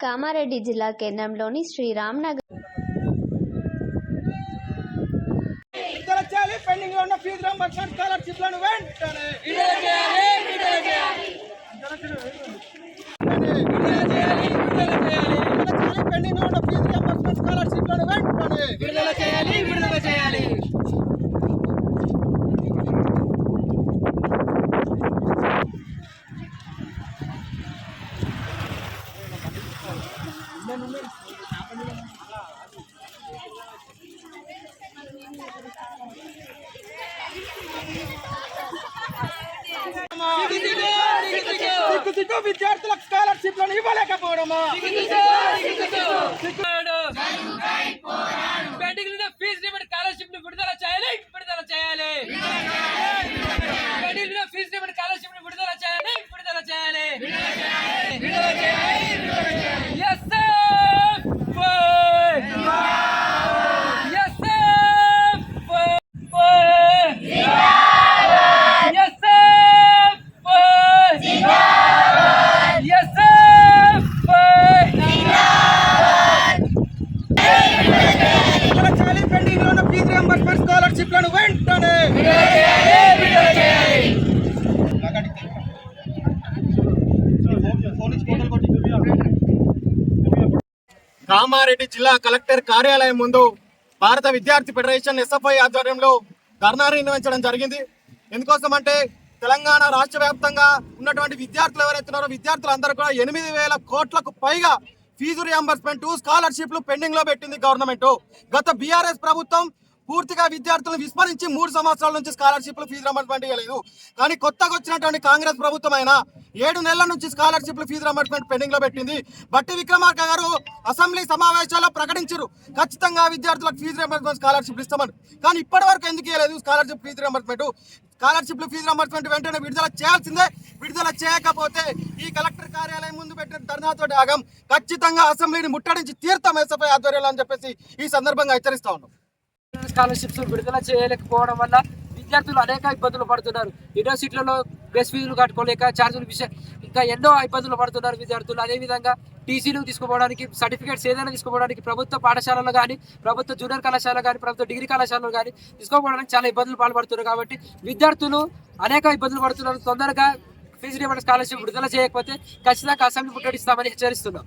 కామారెడ్డి జిల్లా కేంద్రంలోని శ్రీరామ్నగర్ పెండింగ్ లో ఉన్న ఫీజు రీయింబర్స్‌మెంట్ స్కాలర్‌షిప్లను వెంటనే పెండింగ్ లో ఉన్న ఫీజు రీయింబర్స్‌మెంట్ స్కాలర్‌షిప్లను వెంటనే విడుదల చేయాలి. విద్యార్థులకు స్కాలర్షిప్లను ఇవ్వలేకపోవడమా, పెండింగ్ ఉన్న ఫీజు రీయింబర్స్‌మెంట్ స్కాలర్షిప్ ను విడుదల చేయాలి. పెండింగ్ ఉన్న ఫీజు రీయింబర్స్‌మెంట్ స్కాలర్షిప్ ను విడుదల చేయాలి. Yes sir. పెండింగ్ లో ఉన్న ఫీజు రీయింబర్స్‌మెంట్ స్కాలర్షిప్లను వెంటనే కామారెడ్డి జిల్లా కలెక్టర్ కార్యాలయం ముందు భారత విద్యార్థి ఫెడరేషన్ SFI ఆధ్వర్యంలో ధర్నా నిర్వహించడం జరిగింది. ఎందుకోసం అంటే తెలంగాణ రాష్ట్ర వ్యాప్తంగా ఉన్నటువంటి విద్యార్థులు ఎవరైతే ఉన్నారో విద్యార్థులందరూ కూడా 8,000 కోట్లకు పైగా ఫీజు రీయింబర్స్‌మెంట్ స్కాలర్షిప్లు పెండింగ్ లో పెట్టింది గవర్నమెంట్. గత బీఆర్ఎస్ ప్రభుత్వం పూర్తిగా విద్యార్థులను విస్మరించి 3 సంవత్సరాల నుంచి స్కాలర్షిప్లు ఫీజు రీయింబర్స్‌మెంట్ ఇవ్వలేదు. కానీ కొత్తగా వచ్చినటువంటి కాంగ్రెస్ ప్రభుత్వం అయినా 7 నెలల నుంచి స్కాలర్షిప్లు ఫీజు రీయింబర్స్‌మెంట్ పెండింగ్ లో పెట్టింది. బట్టి విక్రమార్క గారు అసెంబ్లీ సమావేశాల్లో ప్రకటించారు ఖచ్చితంగా విద్యార్థులకు ఫీజు రీయింబర్స్‌మెంట్ స్కాలర్షిప్లు ఇస్తామని. కానీ ఇప్పటి వరకు ఎందుకు ఇవ్వలేదు స్కాలర్షిప్ ఫీజు రీయింబర్స్‌మెంట్? స్కాలర్షిప్లు ఫీజు రీయింబర్స్‌మెంట్ వెంటనే విడుదల చేయాల్సిందే. విడుదల చేయకపోతే ఈ కలెక్టర్ కార్యాలయం ముందు పెట్టిన ధర్నాతో ఆగం. ఖచ్చితంగా అసెంబ్లీని ముట్టడించి తీర్థం SFI ఆధ్వర్యంలో అని చెప్పేసి ఈ సందర్భంగా హెచ్చరిస్తా ఉన్నాం. స్కాలర్షిప్స్ విడుదల చేయలేకపోవడం వల్ల విద్యార్థులు అనేక ఇబ్బందులు పడుతున్నారు. యూనివర్సిటీలలో బెస్ ఫీజులు కట్టుకోలేక ఛార్జీల విషయం ఇంకా ఎన్నో ఇబ్బందులు పడుతున్నారు విద్యార్థులు. అదేవిధంగా టీసీలు తీసుకోవడానికి, సర్టిఫికేట్స్ ఏదైనా తీసుకోవడానికి ప్రభుత్వ పాఠశాలలో కానీ, ప్రభుత్వ జూనియర్ కళాశాల కానీ, ప్రభుత్వ డిగ్రీ కళాశాలలో కానీ తీసుకోవడానికి చాలా ఇబ్బందులు పాల్పడుతున్నారు. కాబట్టి విద్యార్థులు అనేక ఇబ్బందులు పడుతున్నారు. తొందరగా ఫీజు రీయింబర్స్‌మెంట్ స్కాలర్షిప్ విడుదల చేయకపోతే ఖచ్చితంగా అసెంబ్లీ ముట్టడిస్తామని హెచ్చరిస్తున్నాం.